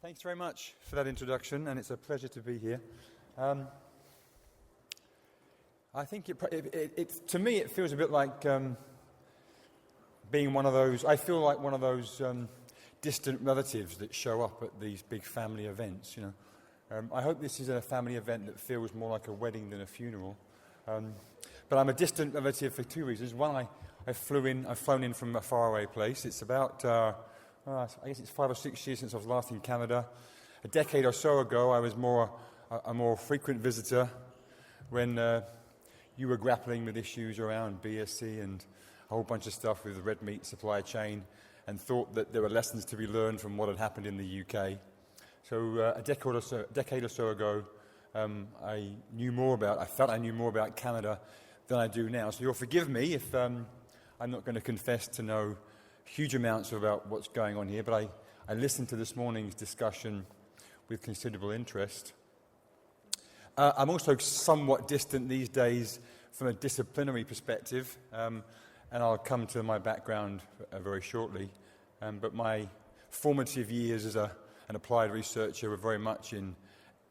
Thanks very much for that introduction, and it's a pleasure to be here. I think to me it feels a bit like being one of those. I feel like one of those distant relatives that show up at these big family events. I hope this is a family event that feels more like a wedding than a funeral. But I'm a distant relative for two reasons. One, I've flown in from a faraway place. It's about I guess it's 5 or 6 years since I was last in Canada. A decade or so ago, I was a more frequent visitor when you were grappling with issues around BSC and a whole bunch of stuff with the red meat supply chain, and thought that there were lessons to be learned from what had happened in the UK. So a decade or so ago, I felt I knew more about Canada than I do now. So you'll forgive me if I'm not going to confess to know huge amounts about what's going on here, but I listened to this morning's discussion with considerable interest. I'm also somewhat distant these days from a disciplinary perspective, and I'll come to my background very shortly. But my formative years as an applied researcher were very much in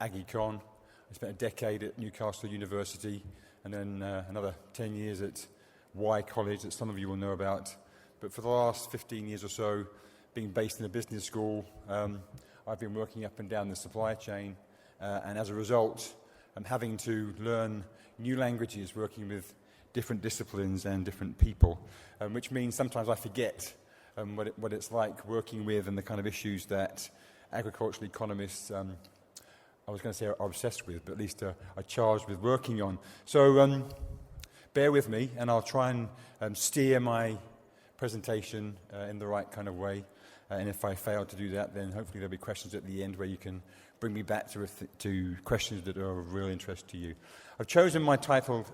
Agri-Con. I spent a decade at Newcastle University, and then another 10 years at Y College that some of you will know about. But for the last 15 years or so, being based in a business school, I've been working up and down the supply chain, and as a result, I'm having to learn new languages, working with different disciplines and different people, which means sometimes I forget what it's like working with and the kind of issues that agricultural economists, I was going to say are obsessed with, but at least are charged with working on. So bear with me, and I'll try and steer my presentation in the right kind of way. And if I fail to do that, then hopefully there'll be questions at the end where you can bring me back to questions that are of real interest to you. I've chosen my title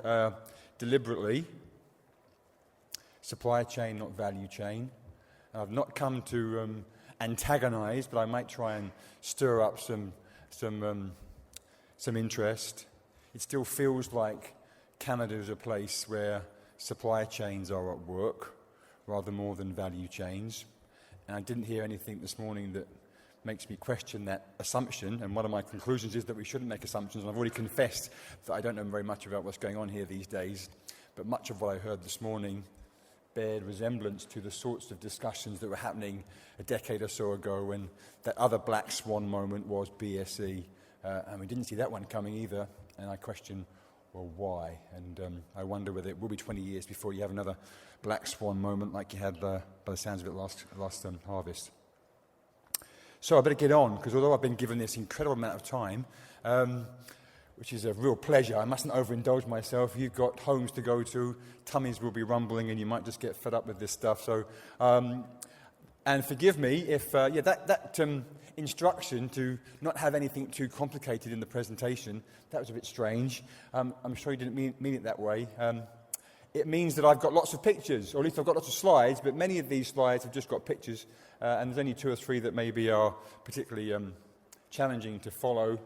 deliberately, Supply Chain, Not Value Chain. And I've not come to antagonize, but I might try and stir up some interest. It still feels like Canada is a place where supply chains are at work rather more than value chains. And I didn't hear anything this morning that makes me question that assumption. And one of my conclusions is that we shouldn't make assumptions. And I've already confessed that I don't know very much about what's going on here these days. But much of what I heard this morning bared resemblance to the sorts of discussions that were happening a decade or so ago when that other black swan moment was BSE. And we didn't see that one coming either. And I question, well, why? And I wonder whether it will be 20 years before you have another black swan moment like you had, by the sounds of it, last harvest. So I better get on, because although I've been given this incredible amount of time, which is a real pleasure, I mustn't overindulge myself. You've got homes to go to, tummies will be rumbling, and you might just get fed up with this stuff. So, and forgive me if that instruction to not have anything too complicated in the presentation, that was a bit strange. I'm sure you didn't mean it that way. It means that I've got lots of pictures, or at least I've got lots of slides, but many of these slides have just got pictures, and there's only 2 or 3 that maybe are particularly challenging to follow.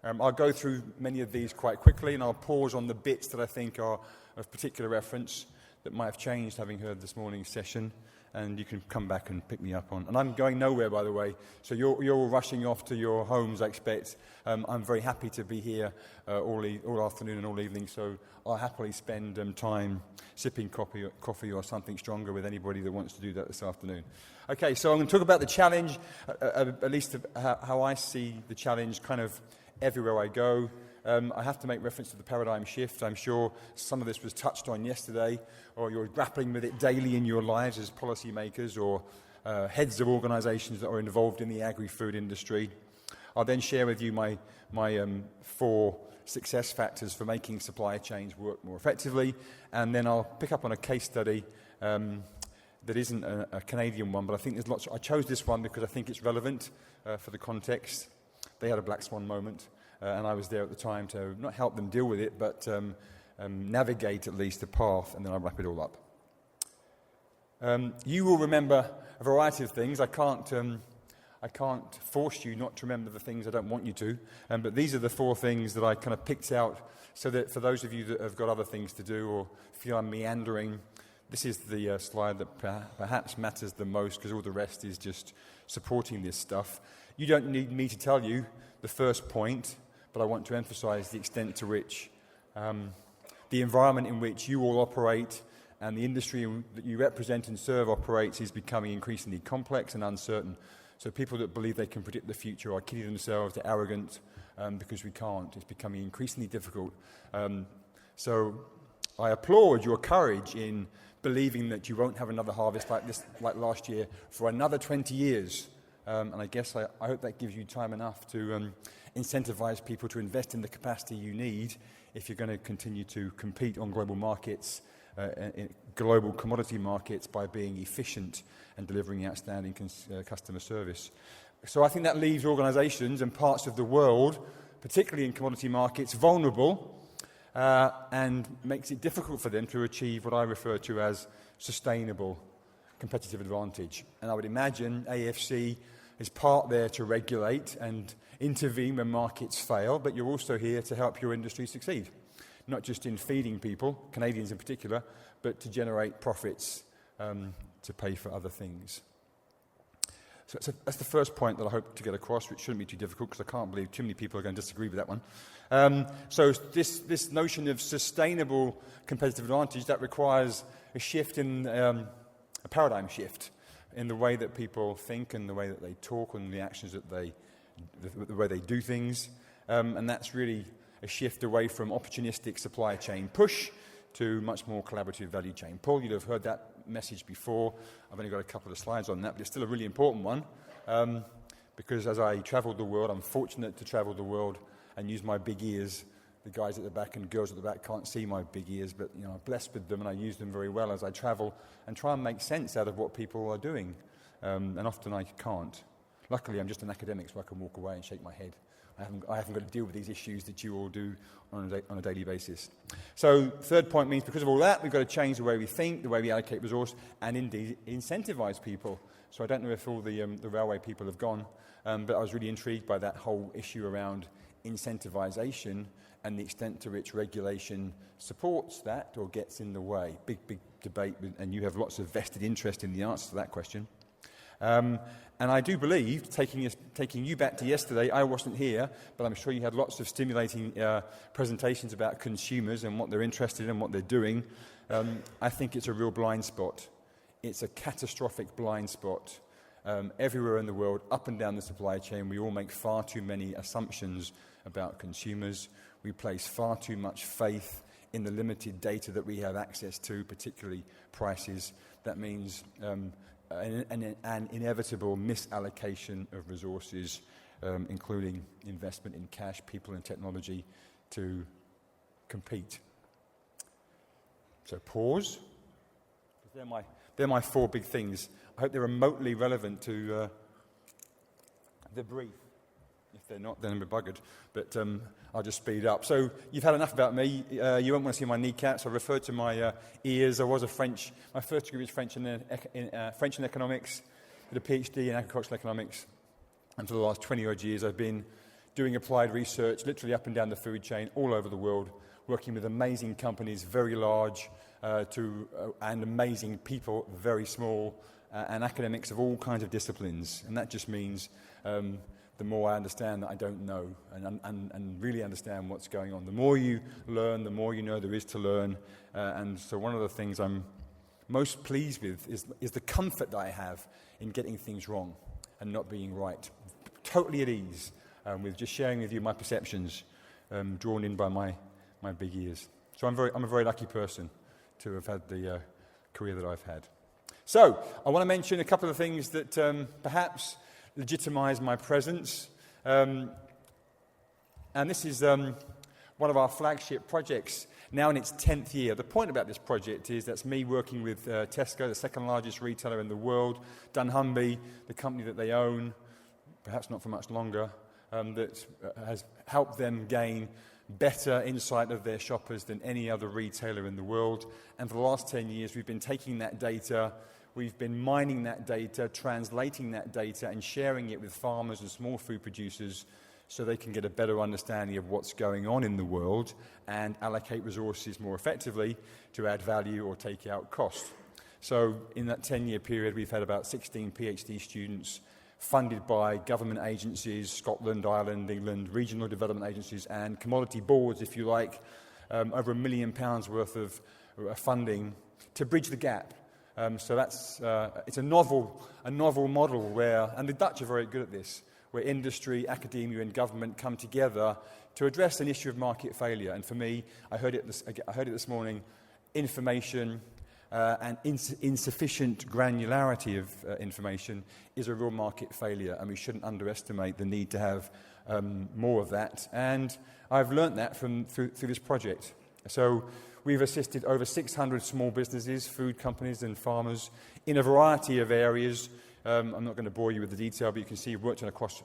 I'll go through many of these quite quickly, and I'll pause on the bits that I think are of particular reference that might have changed having heard this morning's session, and you can come back and pick me up on. And I'm going nowhere, by the way, so you're all rushing off to your homes, I expect. I'm very happy to be here all afternoon and all evening, so I'll happily spend time sipping coffee or something stronger with anybody that wants to do that this afternoon. Okay, so I'm going to talk about the challenge, at least how I see the challenge kind of everywhere I go. I have to make reference to the paradigm shift. I'm sure some of this was touched on yesterday, or you're grappling with it daily in your lives as policymakers or heads of organisations that are involved in the agri-food industry. I'll then share with you my 4 success factors for making supply chains work more effectively, and then I'll pick up on a case study that isn't a Canadian one, but I think there's lots. I chose this one because I think it's relevant for the context. They had a black swan moment, and I was there at the time to not help them deal with it, but navigate at least the path, and then I'll wrap it all up. You will remember a variety of things. I can't force you not to remember the things I don't want you to, but these are the 4 things that I kind of picked out so that for those of you that have got other things to do or feel I'm meandering, this is the slide that perhaps matters the most, because all the rest is just supporting this stuff. You don't need me to tell you the first point, but I want to emphasize the extent to which the environment in which you all operate and the industry that you represent and serve operates is becoming increasingly complex and uncertain. So people that believe they can predict the future are kidding themselves, they're arrogant, because we can't. It's becoming increasingly difficult. So I applaud your courage in believing that you won't have another harvest like this, like last year, for another 20 years. And I guess I hope that gives you time enough to incentivize people to invest in the capacity you need if you're going to continue to compete on global markets, in global commodity markets, by being efficient and delivering outstanding customer service. So I think that leaves organizations and parts of the world, particularly in commodity markets, vulnerable, and makes it difficult for them to achieve what I refer to as sustainable competitive advantage. And I would imagine AFC is part there to regulate and intervene when markets fail, but you're also here to help your industry succeed, not just in feeding people, Canadians in particular, but to generate profits to pay for other things. So that's the first point that I hope to get across, which shouldn't be too difficult, because I can't believe too many people are going to disagree with that one. So this notion of sustainable competitive advantage, that requires a shift in a paradigm shift in the way that people think and the way that they talk and the actions that the way they do things. And that's really a shift away from opportunistic supply chain push to much more collaborative value chain. Paul, you'd have heard that message before. I've only got a couple of slides on that, but it's still a really important one, because as I travel the world, I'm fortunate to travel the world and use my big ears. The guys at the back and girls at the back can't see my big ears, but I'm blessed with them and I use them very well as I travel and try and make sense out of what people are doing. And often I can't. Luckily, I'm just an academic, so I can walk away and shake my head. I haven't got to deal with these issues that you all do on a daily basis. So third point means because of all that, we've got to change the way we think, the way we allocate resource, and indeed incentivize people. So I don't know if all the railway people have gone, but I was really intrigued by that whole issue around incentivization and the extent to which regulation supports that or gets in the way. Big debate, and you have lots of vested interest in the answer to that question. And I do believe, taking you back to yesterday, I wasn't here, but I'm sure you had lots of stimulating presentations about consumers and what they're interested in and what they're doing. I think it's a real blind spot. It's a catastrophic blind spot. Everywhere in the world, up and down the supply chain, we all make far too many assumptions about consumers. We place far too much faith in the limited data that we have access to, particularly prices. That means an inevitable misallocation of resources, including investment in cash, people and technology to compete. So pause. They're my four big things. I hope they're remotely relevant to the brief. If they're not, then I'm buggered. But I'll just speed up. So you've had enough about me. You won't want to see my kneecaps. I referred to my ears. My first degree was French in economics. Did a PhD in agricultural economics. And for the last 20-odd years, I've been doing applied research, literally up and down the food chain, all over the world, working with amazing companies, very large, and amazing people, very small, and academics of all kinds of disciplines. And that just means the more I understand that I don't know and really understand what's going on. The more you learn, the more you know there is to learn. And so one of the things I'm most pleased with is the comfort that I have in getting things wrong and not being right. Totally at ease with just sharing with you my perceptions, drawn in by my big ears. So I'm a very lucky person to have had the career that I've had. So I want to mention a couple of things that perhaps legitimize my presence. And this is one of our flagship projects, now in its 10th year. The point about this project is that's me working with Tesco, the second largest retailer in the world, dunnhumby, the company that they own, perhaps not for much longer, that has helped them gain better insight of their shoppers than any other retailer in the world. And for the last 10 years, we've been taking that data, we've been mining that data, translating that data, and sharing it with farmers and small food producers so they can get a better understanding of what's going on in the world and allocate resources more effectively to add value or take out cost. So in that 10-year period, we've had about 16 PhD students funded by government agencies, Scotland, Ireland, England, regional development agencies, and commodity boards, if you like, over £1 million worth of funding to bridge the gap. So that's it's a novel model where, and the Dutch are very good at this, where industry, academia, and government come together to address an issue of market failure. And for me, I heard it this morning: information and insufficient granularity of information is a real market failure, and we shouldn't underestimate the need to have more of that. And I've learnt that through this project. So we've assisted over 600 small businesses, food companies and farmers in a variety of areas. I'm not going to bore you with the detail, but you can see we've worked across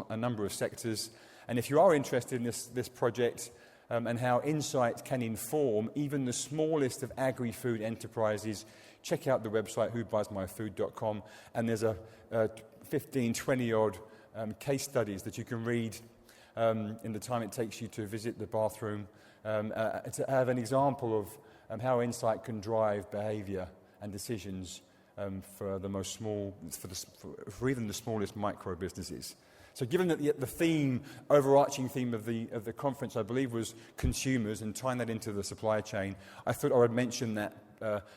a number of sectors. And if you are interested in this project and how insight can inform even the smallest of agri-food enterprises, check out the website whobuysmyfood.com, and there's a 15, 20-odd case studies that you can read in the time it takes you to visit the bathroom, to have an example of how insight can drive behaviour and decisions for even the smallest micro businesses. So, given that the overarching theme of the conference, I believe, was consumers and tying that into the supply chain, I thought I would mention that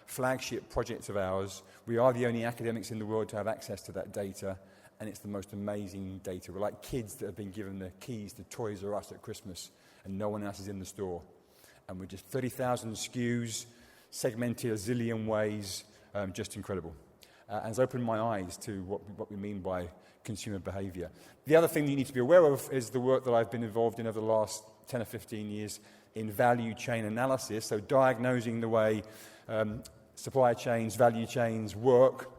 flagship project of ours. We are the only academics in the world to have access to that data, and it's the most amazing data. We're like kids that have been given the keys to Toys R Us at Christmas, and no one else is in the store. And we're just 30,000 SKUs, segmented a zillion ways, just incredible. And it's opened my eyes to what we mean by consumer behaviour. The other thing that you need to be aware of is the work that I've been involved in over the last 10 or 15 years in value chain analysis, so diagnosing the way supply chains, value chains work,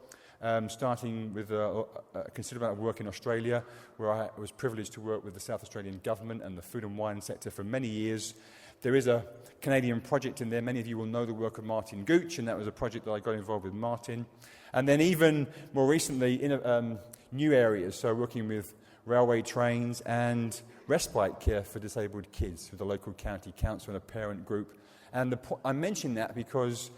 starting with a considerable amount of work in Australia, where I was privileged to work with the South Australian government and the food and wine sector for many years. There is a Canadian project in there. Many of you will know the work of Martin Gooch, and that was a project that I got involved with Martin. And then even more recently, in new areas, so working with railway trains and respite care for disabled kids with the local county council and a parent group. And I mention that because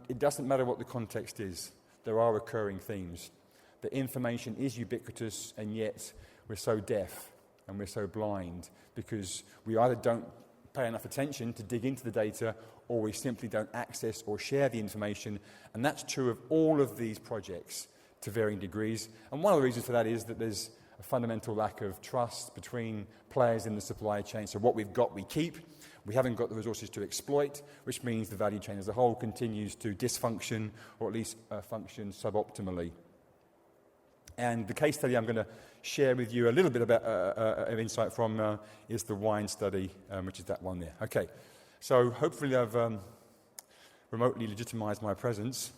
it doesn't matter what the context is. There are recurring themes. The information is ubiquitous, and yet we're so deaf and we're so blind because we either don't pay enough attention to dig into the data, or we simply don't access or share the information. And that's true of all of these projects to varying degrees. And one of the reasons for that is that there's a fundamental lack of trust between players in the supply chain. So what we've got, we keep. We haven't got the resources to exploit, which means the value chain as a whole continues to dysfunction, or at least function suboptimally. And the case study I'm going to share with you a little bit about of insight from is the wine study, which is that one there. Okay, so hopefully I've remotely legitimised my presence,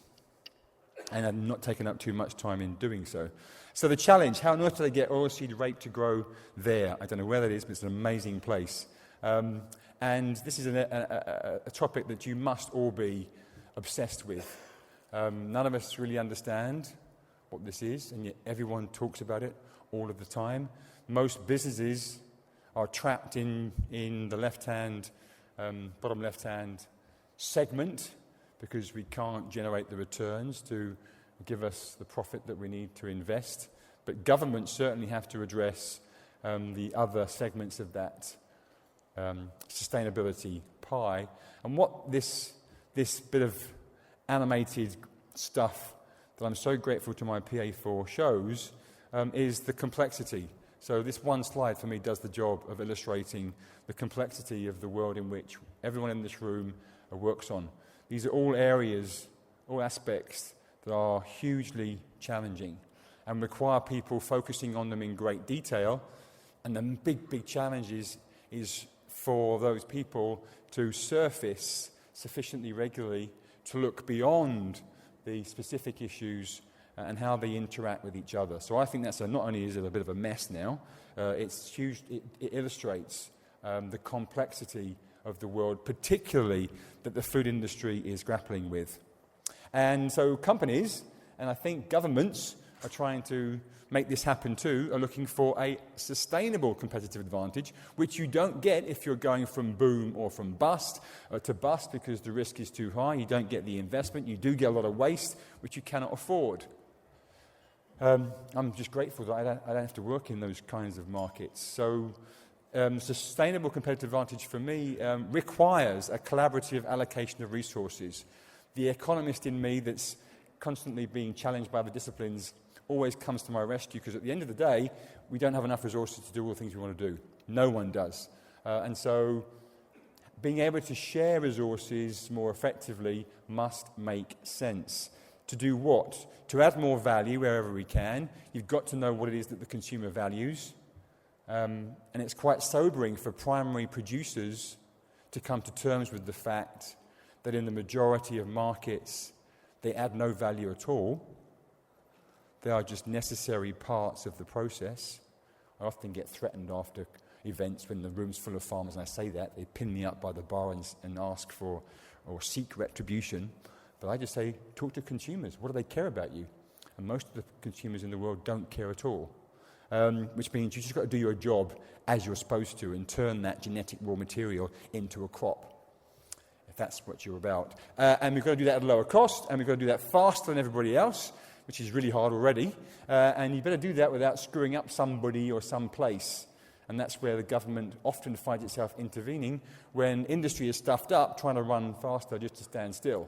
and I've not taken up too much time in doing so. So the challenge: how on earth do they get oilseed rape to grow there? I don't know where that is, but it's an amazing place. And this is a topic that you must all be obsessed with. None of us really understand what this is, and yet everyone talks about it all of the time. Most businesses are trapped in the left-hand, bottom left-hand segment because we can't generate the returns to give us the profit that we need to invest. But governments certainly have to address the other segments of that sustainability pie. And what this bit of animated stuff that I'm so grateful to my PA for shows is the complexity. So this one slide for me does the job of illustrating the complexity of the world in which everyone in this room works on. These are all areas, all aspects that are hugely challenging and require people focusing on them in great detail. And the big challenge is for those people to surface sufficiently regularly to look beyond the specific issues and how they interact with each other. So I think that's not only is it a bit of a mess now, it's huge. It illustrates the complexity of the world, particularly that the food industry is grappling with. And so companies, and I think governments, are trying to make this happen too are looking for a sustainable competitive advantage, which you don't get if you're going from boom or from bust to bust because the risk is too high. You don't get the investment. You do get a lot of waste, which you cannot afford. I'm just grateful that I don't have to work in those kinds of markets. So sustainable competitive advantage for me requires a collaborative allocation of resources. The economist in me that's constantly being challenged by the disciplines always comes to my rescue, because at the end of the day, we don't have enough resources to do all the things we want to do. No one does. And so being able to share resources more effectively must make sense. To do what? To add more value wherever we can. You've got to know what it is that the consumer values. And it's quite sobering for primary producers to come to terms with the fact that in the majority of markets, they add no value at all. They are just necessary parts of the process. I often get threatened after events when the room's full of farmers, and I say that. They pin me up by the bar and ask for or seek retribution. But I just say, talk to consumers. What do they care about you? And most of the consumers in the world don't care at all. Which means you just got to do your job as you're supposed to and turn that genetic raw material into a crop, if that's what you're about. And we've got to do that at a lower cost, and we've got to do that faster than everybody else, which is really hard already. And you better do that without screwing up somebody or some place. And that's where the government often finds itself intervening when industry is stuffed up, trying to run faster just to stand still.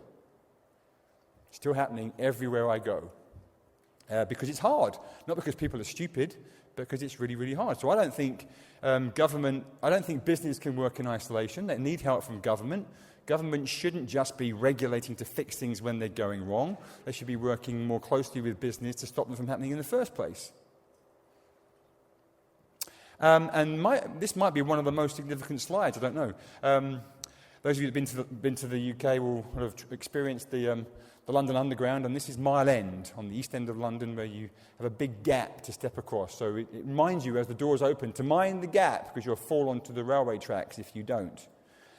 Still happening everywhere I go. Because it's hard. Not because people are stupid, but because it's really, really hard. So I don't think business can work in isolation. They need help from government. Government shouldn't just be regulating to fix things when they're going wrong. They should be working more closely with business to stop them from happening in the first place. This might be one of the most significant slides, I don't know. Those of you that have been to the UK will have experienced the London Underground, and this is Mile End, on the east end of London, where you have a big gap to step across. So it reminds you, as the doors open, to mind the gap, because you'll fall onto the railway tracks if you don't.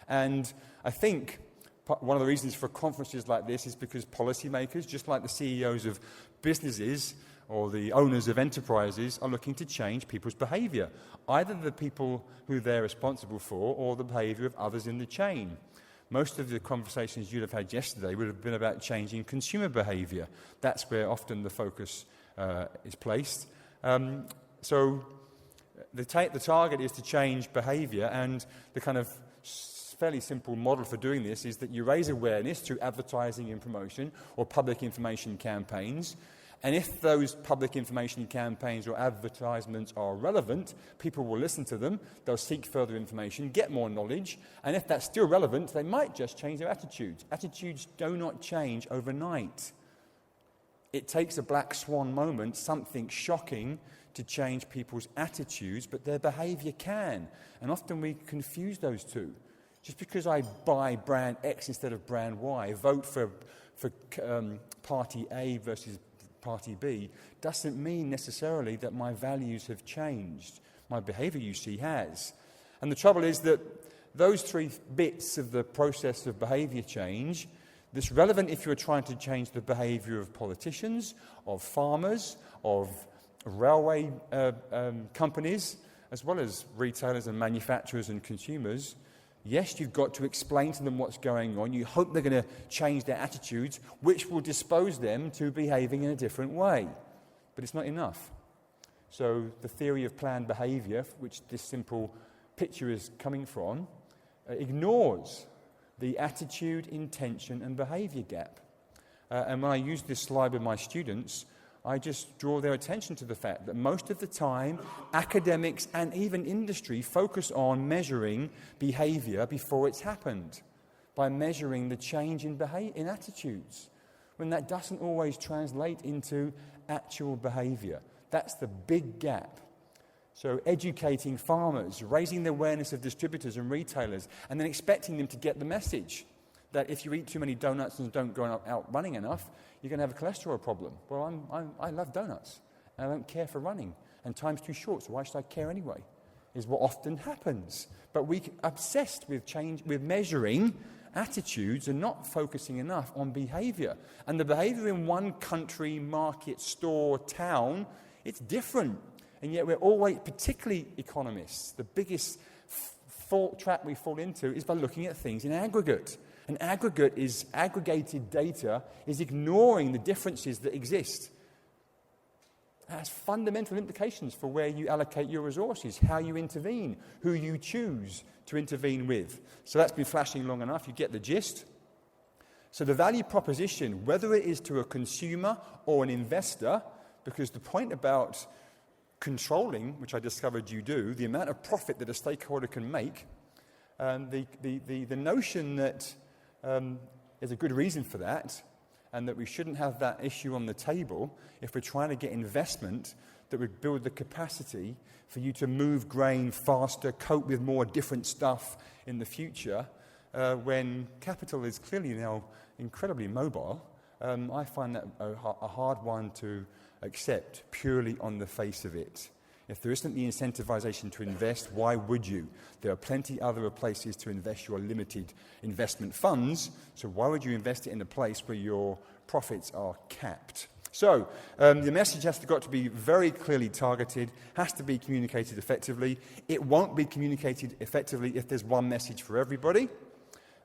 And I think one of the reasons for conferences like this is because policymakers, just like the CEOs of businesses or the owners of enterprises, are looking to change people's behaviour, either the people who they're responsible for or the behaviour of others in the chain. Most of the conversations you'd have had yesterday would have been about changing consumer behaviour. That's where often the focus is placed. So the target is to change behaviour, and the kind of fairly simple model for doing this is that you raise awareness through advertising and promotion or public information campaigns. And if those public information campaigns or advertisements are relevant, people will listen to them, they'll seek further information, get more knowledge, and if that's still relevant, they might just change their attitudes. Attitudes do not change overnight. It takes a black swan moment, something shocking, to change people's attitudes, but their behaviour can. And often we confuse those two. Just because I buy brand X instead of brand Y, vote for party A versus party B, doesn't mean necessarily that my values have changed. My behaviour, you see, has. And the trouble is that those three bits of the process of behaviour change, that's relevant if you're trying to change the behaviour of politicians, of farmers, of railway companies, as well as retailers and manufacturers and consumers. Yes, you've got to explain to them what's going on. You hope they're going to change their attitudes, which will dispose them to behaving in a different way. But it's not enough. So the theory of planned behaviour, which this simple picture is coming from, ignores the attitude, intention and behaviour gap. And when I use this slide with my students, I just draw their attention to the fact that most of the time, academics and even industry focus on measuring behaviour before it's happened, by measuring the change in attitudes, when that doesn't always translate into actual behaviour. That's the big gap. So educating farmers, raising the awareness of distributors and retailers, and then expecting them to get the message that if you eat too many donuts and don't go out running enough, you're going to have a cholesterol problem. Well, I love donuts, and I don't care for running, and time's too short, so why should I care anyway, is what often happens. But we're obsessed with change, with measuring, attitudes are not focusing enough on behaviour. And the behaviour in one country, market, store, town, it's different. And yet we're always, particularly economists, the biggest trap we fall into is by looking at things in aggregate. And aggregate is aggregated data is ignoring the differences that exist. It has fundamental implications for where you allocate your resources, how you intervene, who you choose to intervene with. So that's been flashing long enough. You get the gist. So the value proposition, whether it is to a consumer or an investor, because the point about controlling, which I discovered you do, the amount of profit that a stakeholder can make, the notion that there's a good reason for that, and that we shouldn't have that issue on the table if we're trying to get investment that would build the capacity for you to move grain faster, cope with more different stuff in the future, when capital is clearly now incredibly mobile. I find that a hard one to accept purely on the face of it. If there isn't the incentivization to invest, why would you? There are plenty other places to invest your limited investment funds, so why would you invest it in a place where your profits are capped? So the message has got to be very clearly targeted, has to be communicated effectively. It won't be communicated effectively if there's one message for everybody.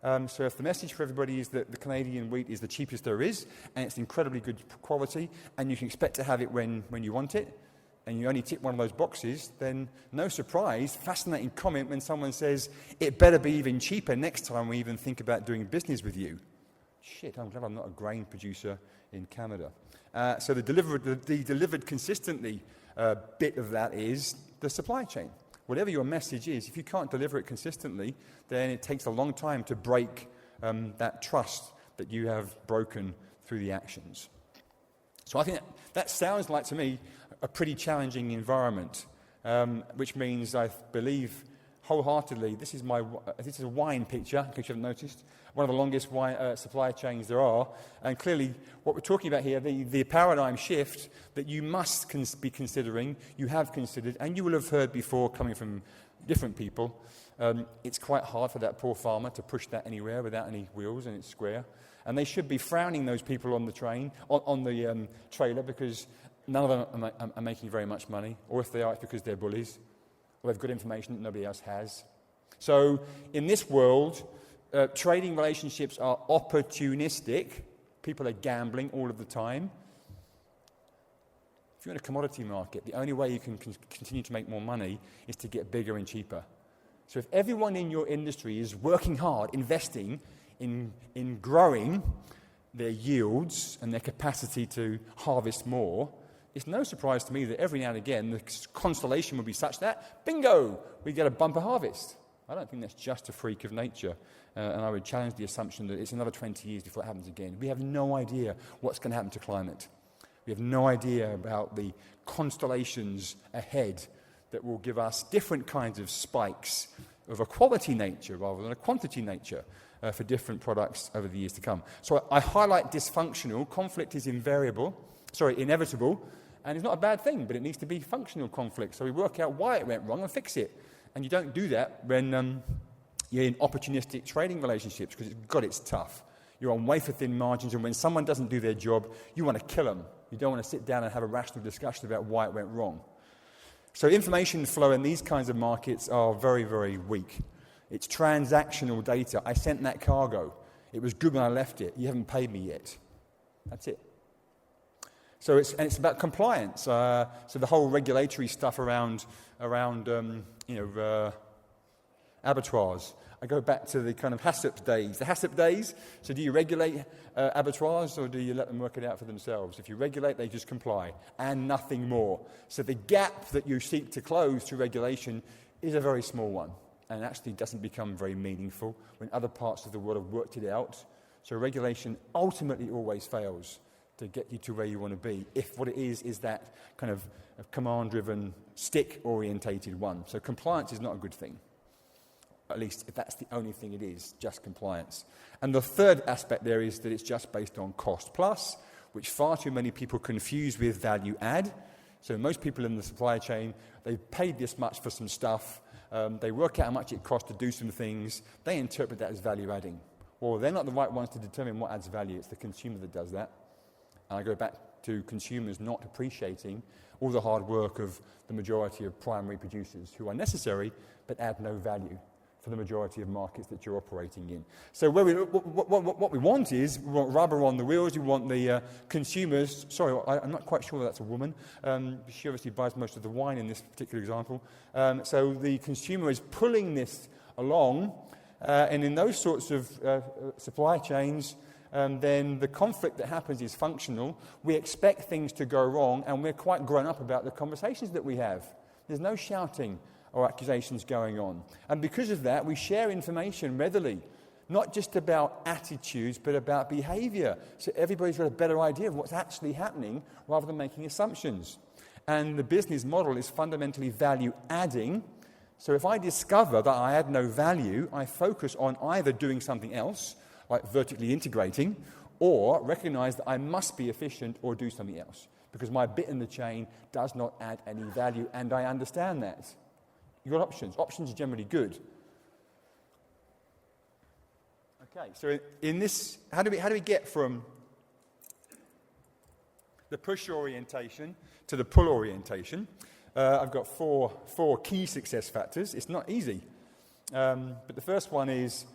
So if the message for everybody is that the Canadian wheat is the cheapest there is, and it's incredibly good quality, and you can expect to have it when you want it, and you only tick one of those boxes, then no surprise, fascinating comment when someone says, it better be even cheaper next time we even think about doing business with you. Shit, I'm glad I'm not a grain producer in Canada. So the delivered consistently bit of that is the supply chain. Whatever your message is, if you can't deliver it consistently, then it takes a long time to break that trust that you have broken through the actions. So I think that sounds like, to me, a pretty challenging environment, which means I believe wholeheartedly, this is a wine picture, in case you haven't noticed, one of the longest supply chains there are, and clearly what we're talking about here, the paradigm shift that you must be considering, you have considered, and you will have heard before coming from different people, it's quite hard for that poor farmer to push that anywhere without any wheels and it's square, and they should be frowning those people on the train, on the trailer, because none of them are making very much money, or if they are, it's because they're bullies, or they've got information that nobody else has. So in this world, trading relationships are opportunistic. People are gambling all of the time. If you're in a commodity market, the only way you can continue to make more money is to get bigger and cheaper. So if everyone in your industry is working hard, investing in growing their yields and their capacity to harvest more, it's no surprise to me that every now and again the constellation will be such that, bingo, we get a bumper harvest. I don't think that's just a freak of nature, and I would challenge the assumption that it's another 20 years before it happens again. We have no idea what's going to happen to climate. We have no idea about the constellations ahead that will give us different kinds of spikes of a quality nature rather than a quantity nature for different products over the years to come. So I highlight dysfunctional. Conflict is inevitable, and it's not a bad thing, but it needs to be functional conflict. So we work out why it went wrong and fix it. And you don't do that when you're in opportunistic trading relationships, because it's tough. You're on wafer-thin margins, and when someone doesn't do their job, you want to kill them. You don't want to sit down and have a rational discussion about why it went wrong. So information flow in these kinds of markets are very, very weak. It's transactional data. I sent that cargo. It was good when I left it. You haven't paid me yet. That's it. So it's about compliance. So the whole regulatory stuff around abattoirs. I go back to the kind of HACCP days. The HACCP days, so do you regulate abattoirs or do you let them work it out for themselves? If you regulate, they just comply and nothing more. So the gap that you seek to close through regulation is a very small one and actually doesn't become very meaningful when other parts of the world have worked it out. So regulation ultimately always fails to get you to where you want to be, if what it is that kind of command-driven, stick-orientated one. So compliance is not a good thing, at least if that's the only thing it is, just compliance. And the third aspect there is that it's just based on cost plus, which far too many people confuse with value add. So most people in the supply chain, they've paid this much for some stuff, they work out how much it costs to do some things, they interpret that as value adding. Well, they're not the right ones to determine what adds value. It's the consumer that does that. And I go back to consumers not appreciating all the hard work of the majority of primary producers who are necessary but add no value for the majority of markets that you're operating in. So what we want is, we want rubber on the wheels, we want the consumers, I'm not quite sure that's a woman, she obviously buys most of the wine in this particular example, so the consumer is pulling this along, and in those sorts of supply chains, then the conflict that happens is functional. We expect things to go wrong, and we're quite grown up about the conversations that we have. There's no shouting or accusations going on. And because of that, we share information readily, not just about attitudes, but about behaviour. So everybody's got a better idea of what's actually happening rather than making assumptions. And the business model is fundamentally value-adding. So if I discover that I add no value, I focus on either doing something else, like vertically integrating, or recognize that I must be efficient or do something else, because my bit in the chain does not add any value, and I understand that. You've got options. Options are generally good. Okay, so in this, how do we get from the push orientation to the pull orientation? I've got four key success factors. It's not easy, but the first one is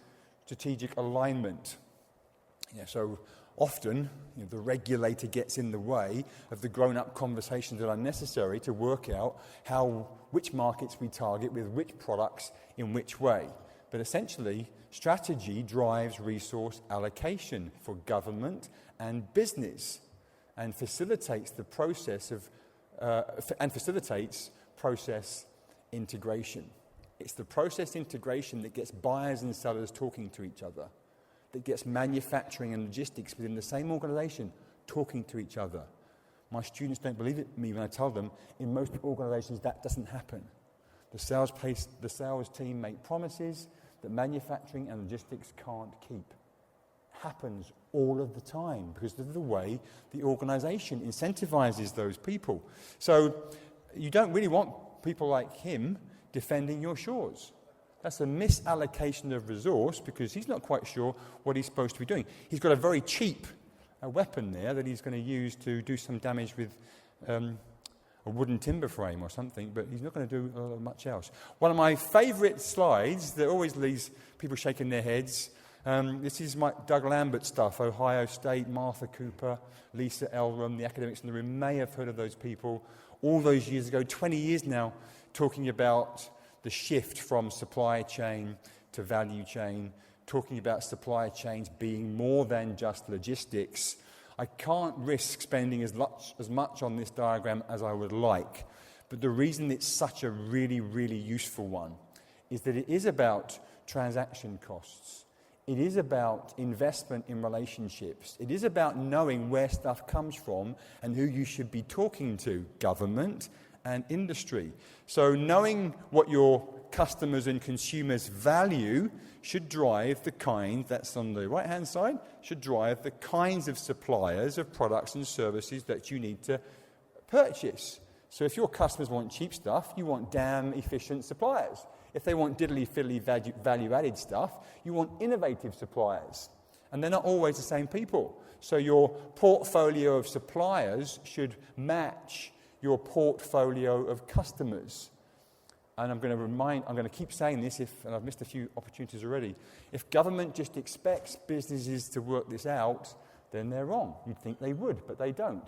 strategic alignment. So often, the regulator gets in the way of the grown-up conversations that are necessary to work out which markets we target with which products in which way. But essentially, strategy drives resource allocation for government and business, and facilitates the process process integration. It's the process integration that gets buyers and sellers talking to each other, that gets manufacturing and logistics within the same organisation talking to each other. My students don't believe me when I tell them, in most organisations that doesn't happen. The sales team make promises that manufacturing and logistics can't keep. Happens all of the time because of the way the organisation incentivises those people. So you don't really want people like him defending your shores. That's a misallocation of resource because he's not quite sure what he's supposed to be doing. He's got a very cheap weapon there that he's going to use to do some damage with a wooden timber frame or something, but he's not going to do much else. One of my favourite slides that always leaves people shaking their heads, this is my Doug Lambert stuff, Ohio State, Martha Cooper, Lisa Elram, the academics in the room may have heard of those people all those years ago, 20 years now, talking about the shift from supply chain to value chain, talking about supply chains being more than just logistics. I can't risk spending as much on this diagram as I would like, but the reason it's such a really, really useful one is that it is about transaction costs. It is about investment in relationships. It is about knowing where stuff comes from and who you should be talking to, government and industry. So knowing what your customers and consumers value should drive the kind, that's on the right-hand side, should drive the kinds of suppliers of products and services that you need to purchase. So if your customers want cheap stuff, you want damn efficient suppliers. If they want diddly-fiddly value-added stuff, you want innovative suppliers. And they're not always the same people. So your portfolio of suppliers should match your portfolio of customers. And I'm going to keep saying this, and I've missed a few opportunities already. If government just expects businesses to work this out, then they're wrong. You'd think they would, but they don't.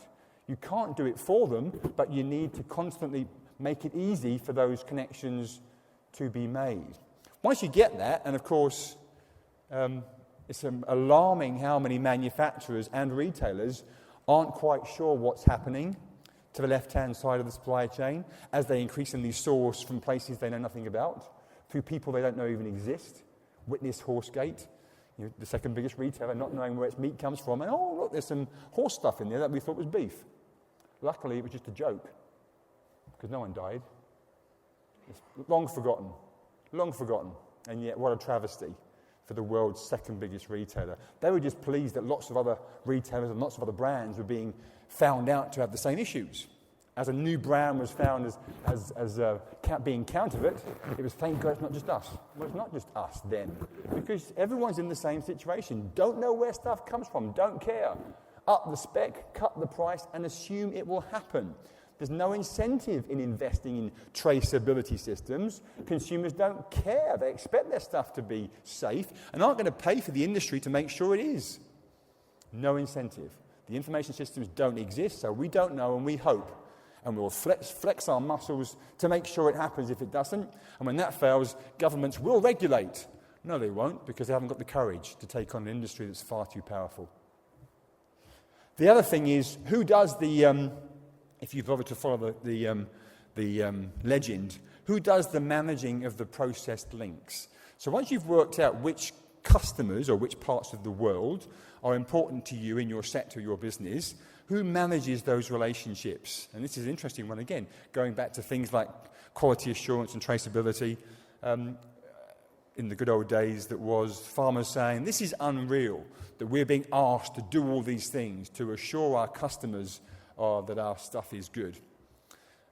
You can't do it for them, but you need to constantly make it easy for those connections to be made. Once you get that, and of course, it's alarming how many manufacturers and retailers aren't quite sure what's happening to the left-hand side of the supply chain as they increasingly source from places they know nothing about, through people they don't know even exist. Witness Horsegate, the second biggest retailer, not knowing where its meat comes from, and oh, look, there's some horse stuff in there that we thought was beef. Luckily, it was just a joke, because no one died. It's long forgotten, and yet what a travesty for the world's second biggest retailer. They were just pleased that lots of other retailers and lots of other brands were being found out to have the same issues. As a new brand was found as being counterfeit, it was, thank God, it's not just us. Well, it's not just us then, because everyone's in the same situation. Don't know where stuff comes from, don't care. Up the spec, cut the price, and assume it will happen. There's no incentive in investing in traceability systems. Consumers don't care. They expect their stuff to be safe and aren't going to pay for the industry to make sure it is. No incentive. The information systems don't exist, so we don't know and we hope. And we'll flex our muscles to make sure it happens if it doesn't. And when that fails, governments will regulate. No, they won't, because they haven't got the courage to take on an industry that's far too powerful. The other thing is, who does the, if you bother to follow the legend, who does the managing of the processed links? So once you've worked out which customers or which parts of the world are important to you in your sector, your business, who manages those relationships? And this is an interesting one again, going back to things like quality assurance and traceability. In the good old days, that was farmers saying, this is unreal, that we're being asked to do all these things to assure our customers that our stuff is good.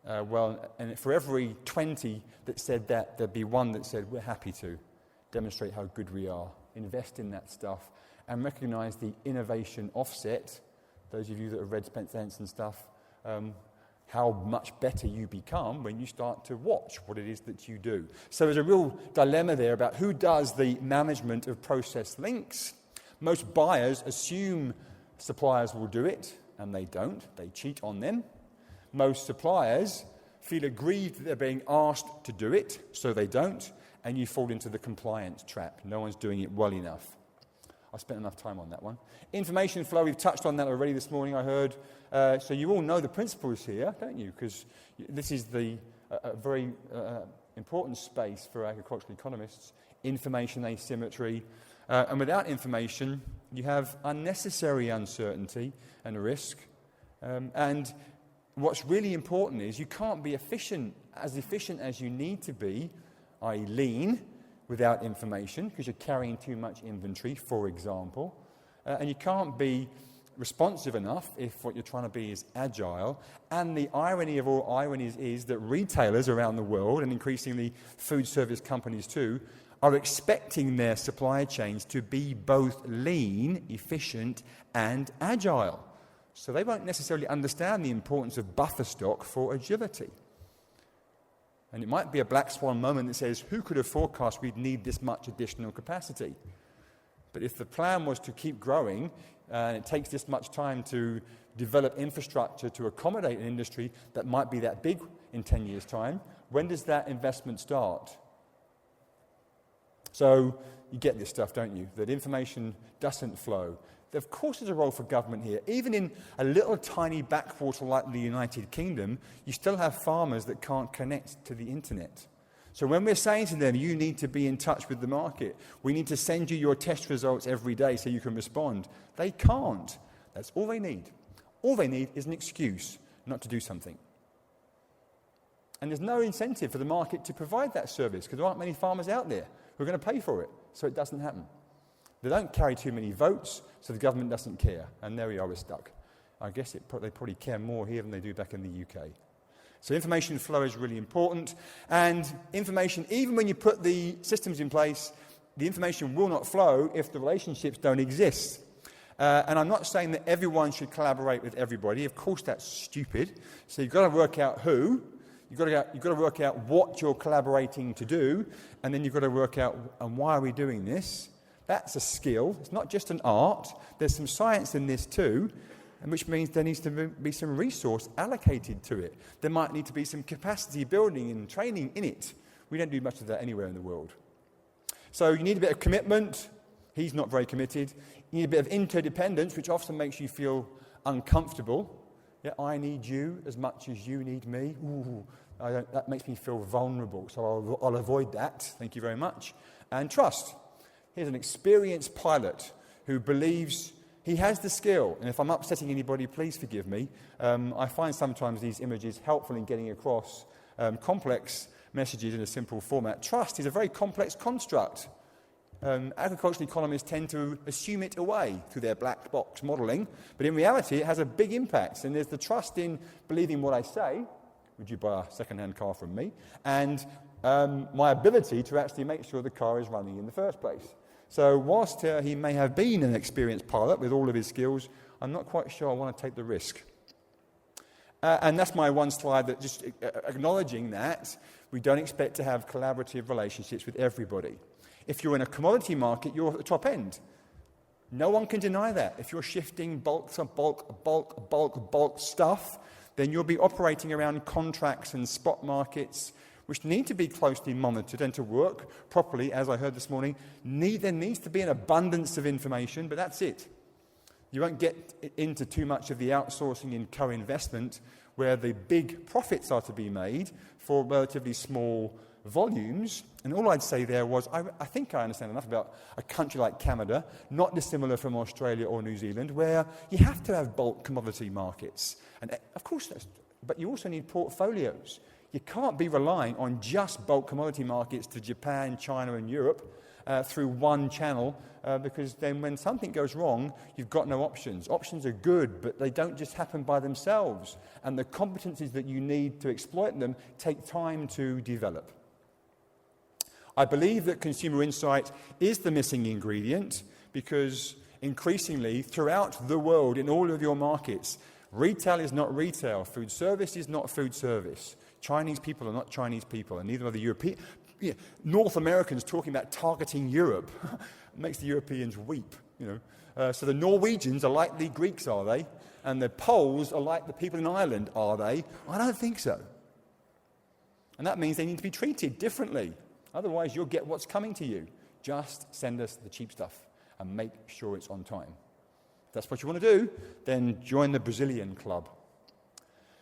And for every 20 that said that, there'd be one that said, we're happy to demonstrate how good we are, invest in that stuff, and recognise the innovation offset. Those of you that have read Spencer and stuff, how much better you become when you start to watch what it is that you do. So there's a real dilemma there about who does the management of process links. Most buyers assume suppliers will do it, and they don't. They cheat on them. Most suppliers feel aggrieved that they're being asked to do it, so they don't, and you fall into the compliance trap. No one's doing it well enough. I spent enough time on that one. Information flow, we've touched on that already this morning, I heard. So you all know the principles here, don't you? Because this is a very important space for agricultural economists. Information asymmetry. And without information, you have unnecessary uncertainty and risk. And what's really important is you can't be efficient as you need to be, i.e. lean, without information, because you're carrying too much inventory, for example. And you can't be responsive enough if what you're trying to be is agile. And the irony of all ironies is that retailers around the world, and increasingly food service companies too, are expecting their supply chains to be both lean, efficient, and agile. So they won't necessarily understand the importance of buffer stock for agility. And it might be a black swan moment that says, who could have forecast we'd need this much additional capacity? But if the plan was to keep growing, and it takes this much time to develop infrastructure to accommodate an industry that might be that big in 10 years' time, when does that investment start? So you get this stuff, don't you? That information doesn't flow. Of course there's a role for government here. Even in a little tiny backwater like the United Kingdom, you still have farmers that can't connect to the internet. So when we're saying to them, you need to be in touch with the market, we need to send you your test results every day so you can respond, they can't. That's all they need. All they need is an excuse not to do something. And there's no incentive for the market to provide that service because there aren't many farmers out there who are going to pay for it, so it doesn't happen. They don't carry too many votes, so the government doesn't care. And there we are, we're stuck. I guess they probably care more here than they do back in the UK. So information flow is really important. And information, even when you put the systems in place, the information will not flow if the relationships don't exist. And I'm not saying that everyone should collaborate with everybody. Of course, that's stupid. So you've got to work out who. You've got to work out what you're collaborating to do. And then you've got to work out, and why are we doing this? That's a skill. It's not just an art. There's some science in this too, and which means there needs to be some resource allocated to it. There might need to be some capacity building and training in it. We don't do much of that anywhere in the world. So you need a bit of commitment. He's not very committed. You need a bit of interdependence, which often makes you feel uncomfortable. Yeah, I need you as much as you need me. Ooh, that makes me feel vulnerable, so I'll avoid that. Thank you very much. And trust. Here's an experienced pilot who believes he has the skill. And if I'm upsetting anybody, please forgive me. I find sometimes these images helpful in getting across complex messages in a simple format. Trust is a very complex construct. Agricultural economists tend to assume it away through their black box modelling, but in reality it has a big impact, and there's the trust in believing what I say, would you buy a second-hand car from me, and my ability to actually make sure the car is running in the first place. So whilst he may have been an experienced pilot with all of his skills, I'm not quite sure I want to take the risk. And that's my one slide, that just acknowledging that we don't expect to have collaborative relationships with everybody. If you're in a commodity market, you're at the top end. No one can deny that. If you're shifting bulk stuff, then you'll be operating around contracts and spot markets, which need to be closely monitored, and to work properly, as I heard this morning, there needs to be an abundance of information, but that's it. You won't get into too much of the outsourcing and co-investment where the big profits are to be made for relatively small volumes. And all I'd say there was, I think I understand enough about a country like Canada, not dissimilar from Australia or New Zealand, where you have to have bulk commodity markets. And of course, but you also need portfolios. You can't be relying on just bulk commodity markets to Japan, China and Europe through one channel, because then when something goes wrong, you've got no options. Options are good, but they don't just happen by themselves. And the competencies that you need to exploit them take time to develop. I believe that consumer insight is the missing ingredient, because increasingly throughout the world, in all of your markets, retail is not retail, food service is not food service. Chinese people are not Chinese people, and neither are the European. North Americans talking about targeting Europe makes the Europeans weep. So the Norwegians are like the Greeks, are they? And the Poles are like the people in Ireland, are they? I don't think so. And that means they need to be treated differently. Otherwise, you'll get what's coming to you. Just send us the cheap stuff and make sure it's on time. If that's what you want to do, then join the Brazilian club.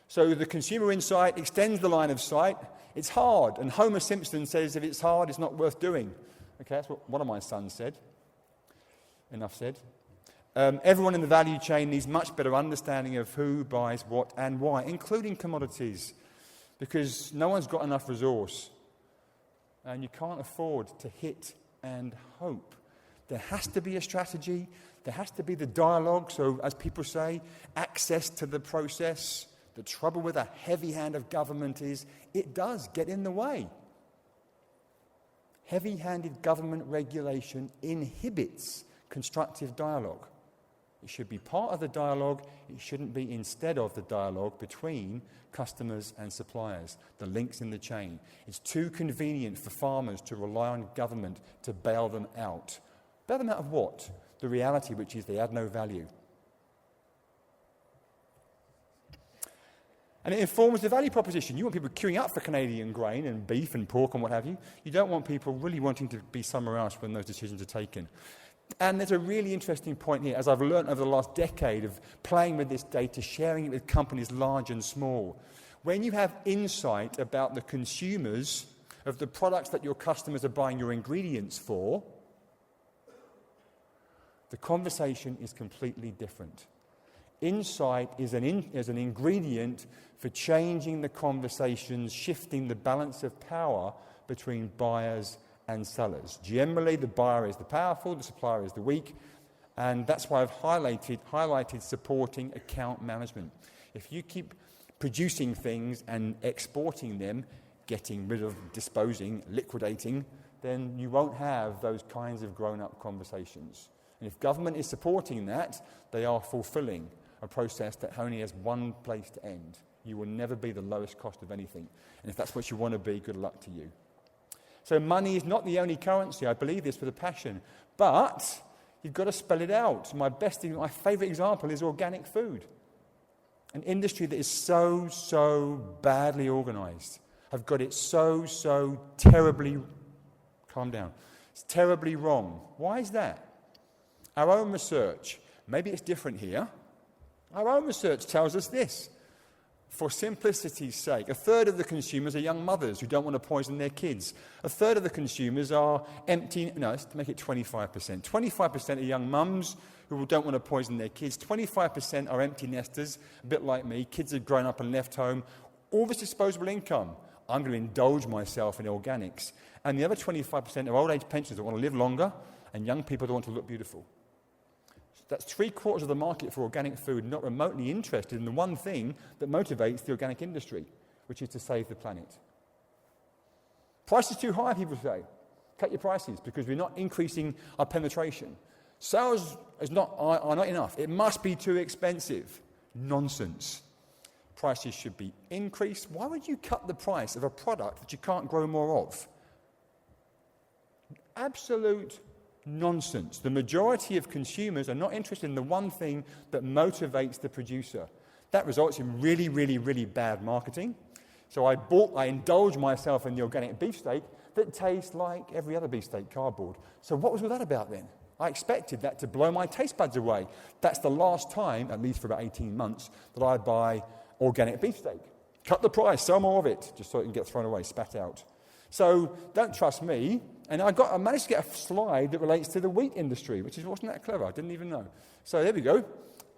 So the consumer insight extends the line of sight. It's hard, and Homer Simpson says if it's hard, it's not worth doing. Okay, that's what one of my sons said. Enough said. Everyone in the value chain needs much better understanding of who buys what and why, including commodities, because no one's got enough resource, and you can't afford to hit and hope. There has to be a strategy. There has to be the dialogue. So, as people say, access to the process. The trouble with a heavy hand of government is it does get in the way. Heavy-handed government regulation inhibits constructive dialogue. It should be part of the dialogue. It shouldn't be instead of the dialogue between customers and suppliers, the links in the chain. It's too convenient for farmers to rely on government to bail them out. Bail them out of what? The reality, which is they add no value. And it informs the value proposition. You want people queuing up for Canadian grain and beef and pork and what have you. You don't want people really wanting to be somewhere else when those decisions are taken. And there's a really interesting point here, as I've learned over the last decade of playing with this data, sharing it with companies large and small. When you have insight about the consumers of the products that your customers are buying your ingredients for, the conversation is completely different. Insight is an ingredient for changing the conversations, shifting the balance of power between buyers and sellers. Generally, the buyer is the powerful, the supplier is the weak, and that's why I've highlighted supporting account management. If you keep producing things and exporting them, getting rid of, disposing, liquidating, then you won't have those kinds of grown-up conversations. And if government is supporting that, they are fulfilling a process that only has one place to end. You will never be the lowest cost of anything. And if that's what you want to be, good luck to you. So money is not the only currency. I believe this with a passion. But you've got to spell it out. My favourite example is organic food. An industry that is so badly organised. I've got it so terribly, calm down, it's terribly wrong. Why is that? Our own research, maybe it's different here, our own research tells us this. For simplicity's sake, a third of the consumers are young mothers who don't want to poison their kids. A third of the consumers are let's make it 25%. 25% are young mums who don't want to poison their kids. 25% are empty nesters, a bit like me. Kids have grown up and left home. All this disposable income. I'm going to indulge myself in organics. And the other 25% are old age pensioners that want to live longer and young people that want to look beautiful. So that's 3/4 of the market for organic food not remotely interested in the one thing that motivates the organic industry, which is to save the planet. Price is too high, people say. Cut your prices because we're not increasing our penetration. Sales are not enough. It must be too expensive. Nonsense. Prices should be increased. Why would you cut the price of a product that you can't grow more of? Absolute nonsense. The majority of consumers are not interested in the one thing that motivates the producer. That results in really, really, really bad marketing. So I indulged myself in the organic beefsteak that tastes like every other beefsteak, cardboard. So what was all that about then? I expected that to blow my taste buds away. That's the last time, at least for about 18 months, that I buy organic beefsteak. Cut the price, sell more of it, just so it can get thrown away, spat out. So don't trust me. And I managed to get a slide that relates to the wheat industry, which wasn't that clever. I didn't even know. So there we go.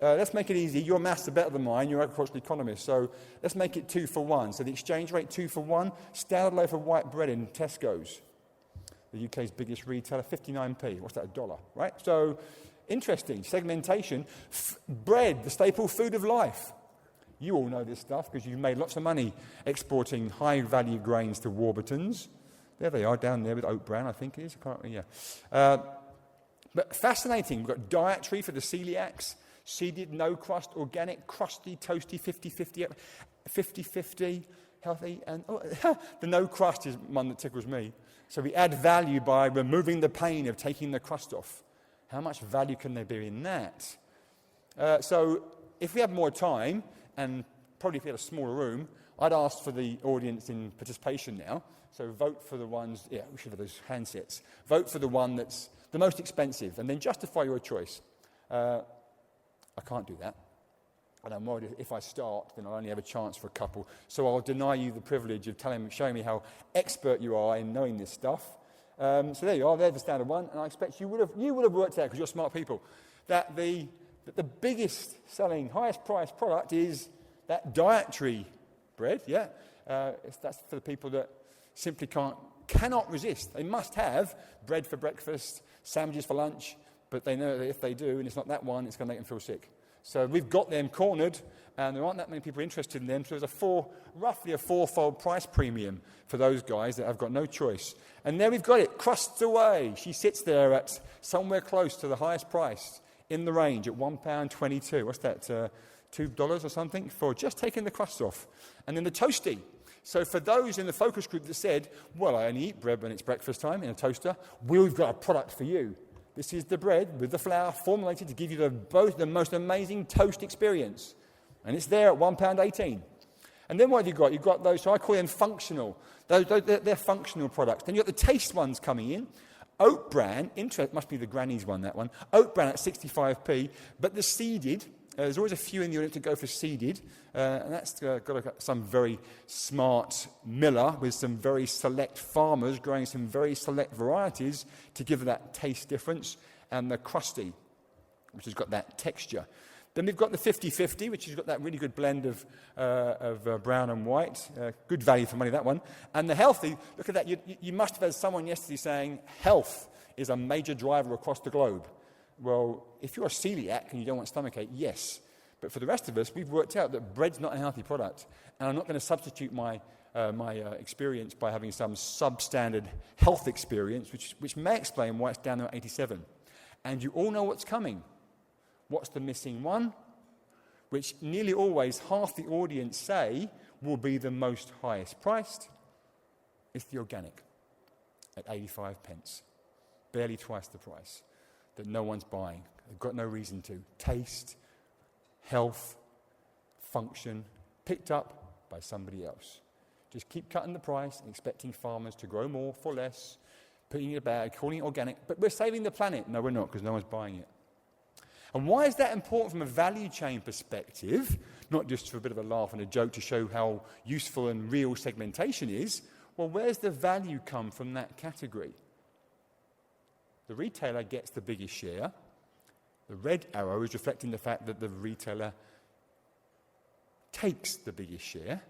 Let's make it easy. Your maths are better than mine. You're agricultural economist. So let's make it 2 for 1. So the exchange rate 2 for 1. Standard loaf of white bread in Tesco's, the UK's biggest retailer, 59p. What's that, $1, right? So interesting. Segmentation. Bread, the staple food of life. You all know this stuff because you've made lots of money exporting high-value grains to Warburtons. There they are, down there with oat bran, I think it is. But fascinating. We've got dietary for the celiacs. Seeded, no-crust, organic, crusty, toasty, 50-50, healthy. And the no-crust is one that tickles me. So we add value by removing the pain of taking the crust off. How much value can there be in that? So if we have more time, and probably if we had a smaller room, I'd ask for the audience in participation now. So vote for the ones, we should have those handsets. Vote for the one that's the most expensive, and then justify your choice. I can't do that. And I'm worried if I start, then I'll only have a chance for a couple. So I'll deny you the privilege of showing me how expert you are in knowing this stuff. So there you are, there's the standard one, and I expect you would have worked out, because you're smart people, that the biggest selling, highest priced product is that dietary bread, that's for the people that simply cannot resist. They must have bread for breakfast, sandwiches for lunch, but they know that if they do, and it's not that one, it's going to make them feel sick. So we've got them cornered, and there aren't that many people interested in them, so there's roughly a 4-fold price premium for those guys that have got no choice. And there we've got it, crusts away. She sits there at somewhere close to the highest price in the range at £1.22. What's that, $2 or something for just taking the crust off. And then the toasty. So for those in the focus group that said, well, I only eat bread when it's breakfast time in a toaster, we've got a product for you. This is the bread with the flour formulated to give you the most amazing toast experience. And it's there at £1.18. And then what have you got? You've got those, so I call them functional. They're functional products. Then you've got the taste ones coming in. Oat bran, must be the granny's one, that one. Oat bran at 65p, but the seeded, there's always a few in the unit to go for seeded, and that's got some very smart miller with some very select farmers growing some very select varieties to give that taste difference, and the crusty, which has got that texture. Then we've got the 50-50, which has got that really good blend of brown and white. Good value for money, that one. And the healthy, look at that. You must have had someone yesterday saying health is a major driver across the globe. Well, if you're a celiac and you don't want stomachache, yes. But for the rest of us, we've worked out that bread's not a healthy product. And I'm not going to substitute my experience by having some substandard health experience, which may explain why it's down there at 87. And you all know what's coming. What's the missing one? Which nearly always half the audience say will be the most highest priced. It's the organic at 85p. Barely twice the price. That no one's buying. They've got no reason to. Taste, health, function, picked up by somebody else. Just keep cutting the price and expecting farmers to grow more for less, putting it in a bag, calling it organic. But we're saving the planet. No, we're not, because no one's buying it. And why is that important from a value chain perspective? Not just for a bit of a laugh and a joke to show how useful and real segmentation is. Well, where's the value come from that category? The retailer gets the biggest share. The red arrow is reflecting the fact that the retailer takes the biggest share,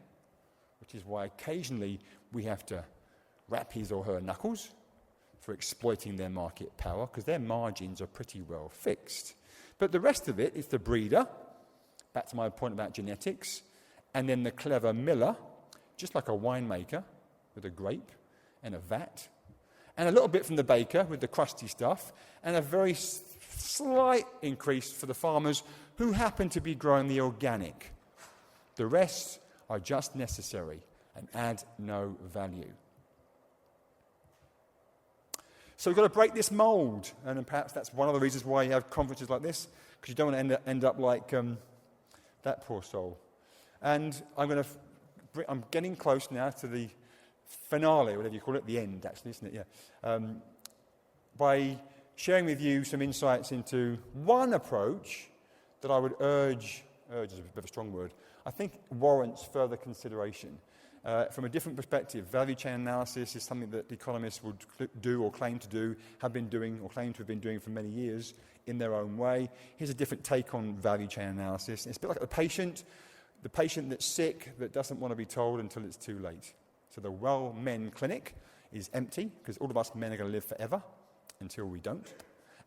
which which is why occasionally we have to wrap his or her knuckles for exploiting their market power, because their margins are pretty well fixed. But the rest of it is the breeder, back to my point about genetics, and then the clever miller, just like a winemaker with a grape and a vat, and a little bit from the baker with the crusty stuff, and a very slight increase for the farmers who happen to be growing the organic. The rest are just necessary and add no value. So we've got to break this mould, and perhaps that's one of the reasons why you have conferences like this, because you don't want to end up like that poor soul. And I'm getting close now to the finale, whatever you call it, the end, actually, isn't it? Yeah. By sharing with you some insights into one approach that I would urge is a bit of a strong word, I think warrants further consideration. From a different perspective, value chain analysis is something that economists would do or claim to do, have been doing or claim to have been doing for many years in their own way. Here's a different take on value chain analysis. It's a bit like the patient that's sick that doesn't want to be told until it's too late. So the Well Men Clinic is empty because all of us men are going to live forever until we don't.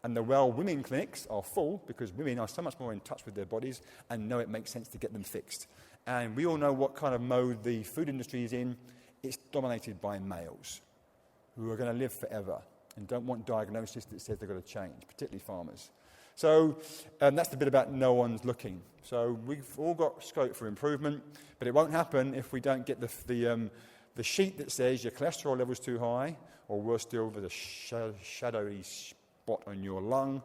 And the Well Women Clinics are full because women are so much more in touch with their bodies and know it makes sense to get them fixed. And we all know what kind of mode the food industry is in. It's dominated by males who are going to live forever and don't want diagnosis that says they've got to change, particularly farmers. So that's the bit about no one's looking. So we've all got scope for improvement, but it won't happen if we don't get the sheet that says your cholesterol level's too high, or worse still, there's a shadowy spot on your lung,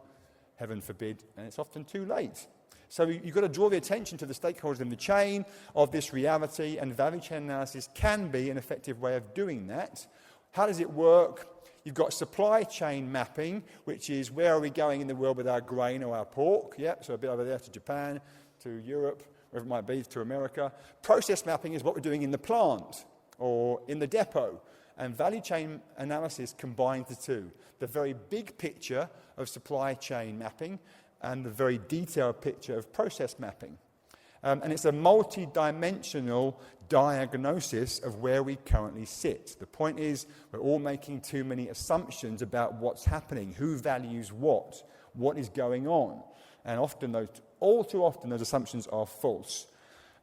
heaven forbid, and it's often too late. So you've got to draw the attention to the stakeholders in the chain of this reality, and value chain analysis can be an effective way of doing that. How does it work? You've got supply chain mapping, which is where are we going in the world with our grain or our pork? Yep, so a bit over there to Japan, to Europe, wherever it might be, to America. Process mapping is what we're doing in the plant or in the depot. And value chain analysis combines the two. The very big picture of supply chain mapping and the very detailed picture of process mapping. And it's a multi-dimensional diagnosis of where we currently sit. The point is, we're all making too many assumptions about what's happening, who values what is going on. And all too often, those assumptions are false.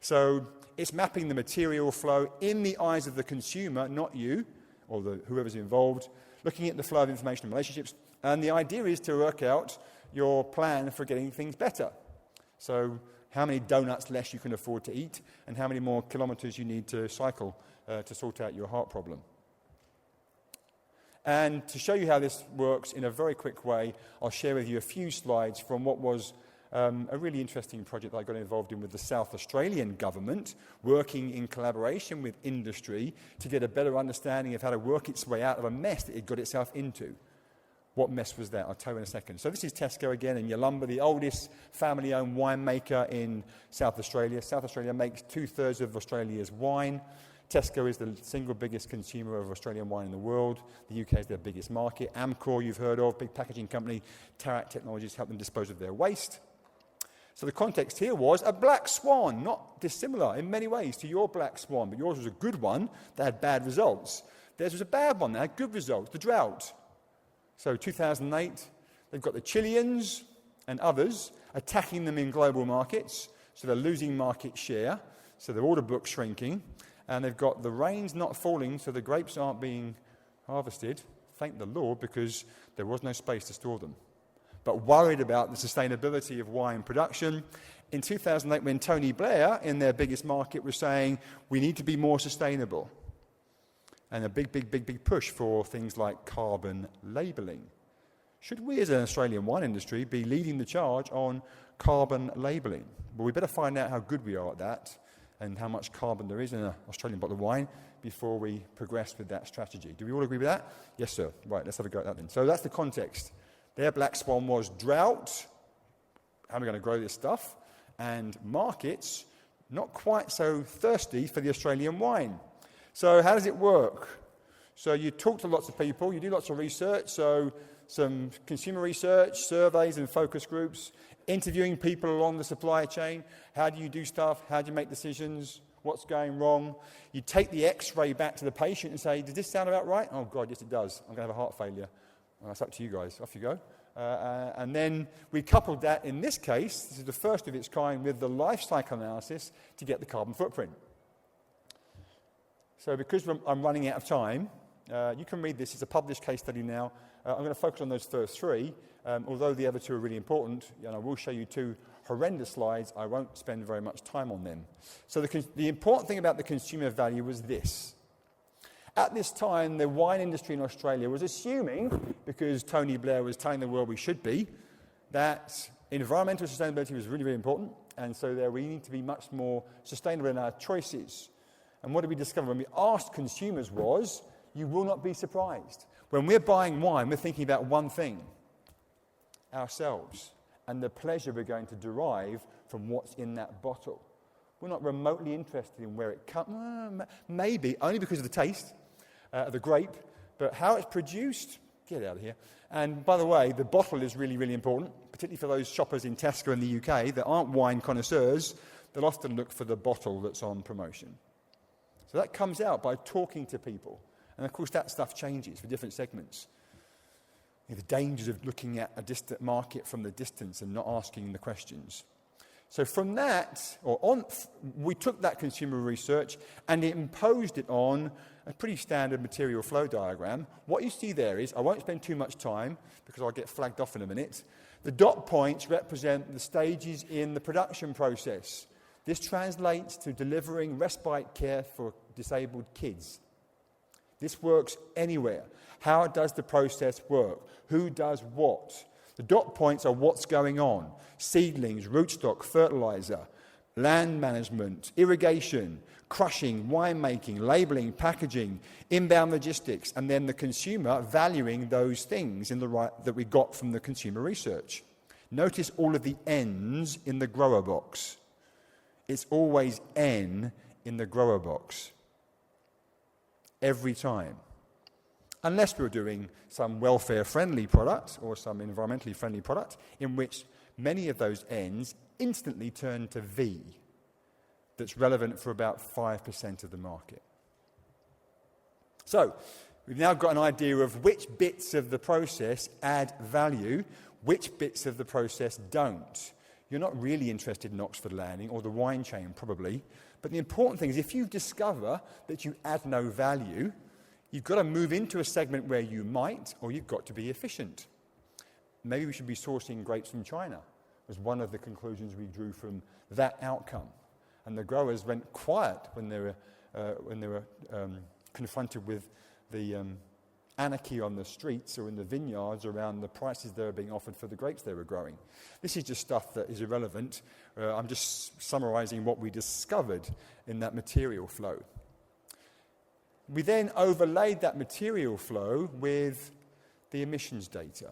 So it's mapping the material flow in the eyes of the consumer, not you, or whoever's involved, looking at the flow of information and relationships. And the idea is to work out your plan for getting things better. So how many donuts less you can afford to eat, and how many more kilometres you need to cycle to sort out your heart problem. And to show you how this works in a very quick way, I'll share with you a few slides from what was a really interesting project that I got involved in with the South Australian government, working in collaboration with industry to get a better understanding of how to work its way out of a mess that it got itself into. What mess was that? I'll tell you in a second. So this is Tesco again in Yalumba, the oldest family-owned winemaker in South Australia. South Australia makes 2/3 of Australia's wine. Tesco is the single biggest consumer of Australian wine in the world. The UK is their biggest market. Amcor, you've heard of, big packaging company. Tarak Technologies help them dispose of their waste. So the context here was a black swan, not dissimilar in many ways to your black swan, but yours was a good one that had bad results. Theirs was a bad one that had good results, the drought. So 2008, they've got the Chileans and others attacking them in global markets, so they're losing market share, so their order book's shrinking, and they've got the rains not falling, so the grapes aren't being harvested, thank the Lord, because there was no space to store them. But worried about the sustainability of wine production, in 2008, when Tony Blair, in their biggest market, was saying, we need to be more sustainable, and a big push for things like carbon labelling. Should we as an Australian wine industry be leading the charge on carbon labelling? Well, we better find out how good we are at that and how much carbon there is in an Australian bottle of wine before we progress with that strategy. Do we all agree with that? Yes, sir. Right, let's have a go at that then. So that's the context. Their black swan was drought. How are we going to grow this stuff? And markets not quite so thirsty for the Australian wine. So how does it work? So you talk to lots of people, you do lots of research, so some consumer research, surveys and focus groups, interviewing people along the supply chain. How do you do stuff? How do you make decisions? what's going wrong. You take the x-ray back to the patient and say, does this sound about right? Oh, God, yes, it does. I'm going to have a heart failure. Well, that's up to you guys. Off you go. And then we coupled that, in this case, this is the first of its kind, with the life cycle analysis to get the carbon footprint. So because I'm running out of time, you can read this. It's a published case study now. I'm going to focus on those first three, although the other two are really important, and I will show you two horrendous slides. I won't spend very much time on them. So the important thing about the consumer value was this. At this time, the wine industry in Australia was assuming, because Tony Blair was telling the world we should be, that environmental sustainability was really, really important, and so there we need to be much more sustainable in our choices. And what did we discover when we asked consumers was, you will not be surprised. When we're buying wine, we're thinking about one thing, ourselves, and the pleasure we're going to derive from what's in that bottle. We're not remotely interested in where it comes, maybe, only because of the taste, the grape, but how it's produced, get out of here. And by the way, the bottle is really, really important, particularly for those shoppers in Tesco in the UK that aren't wine connoisseurs. They'll often look for the bottle that's on promotion. So that comes out by talking to people. And of course, that stuff changes for different segments. The dangers of looking at a distant market from the distance and not asking the questions. So from that, we took that consumer research and imposed it on a pretty standard material flow diagram. What you see there is, I won't spend too much time because I'll get flagged off in a minute. The dot points represent the stages in the production process. This translates to delivering respite care for disabled kids. This works anywhere. How does the process work? Who does what? The dot points are what's going on. Seedlings, rootstock, fertilizer, land management, irrigation, crushing, winemaking, labelling, packaging, inbound logistics, and then the consumer valuing those things that we got from the consumer research. Notice all of the N's in the grower box. It's always N in the grower box. Every time. Unless we're doing some welfare-friendly product or some environmentally friendly product in which many of those N's instantly turn to V that's relevant for about 5% of the market. So, we've now got an idea of which bits of the process add value, which bits of the process don't. You're not really interested in Oxford Landing or the wine chain, probably. But the important thing is if you discover that you add no value, you've got to move into a segment where you might, or you've got to be efficient. Maybe we should be sourcing grapes from China, was one of the conclusions we drew from that outcome. And the growers went quiet when they were confronted with the anarchy on the streets or in the vineyards around the prices they were being offered for the grapes they were growing. This is just stuff that is irrelevant. I'm just summarising what we discovered in that material flow. We then overlaid that material flow with the emissions data.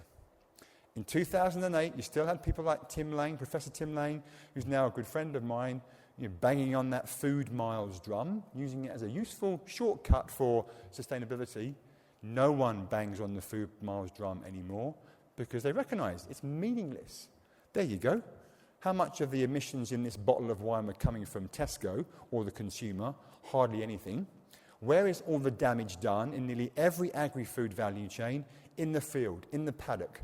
In 2008, you still had people like Tim Lane, Professor Tim Lane, who's now a good friend of mine, banging on that food miles drum, using it as a useful shortcut for sustainability. No one bangs on the food miles drum anymore because they recognise it's meaningless. There you go. How much of the emissions in this bottle of wine were coming from Tesco or the consumer? Hardly anything. Where is all the damage done in nearly every agri-food value chain? In the field, in the paddock.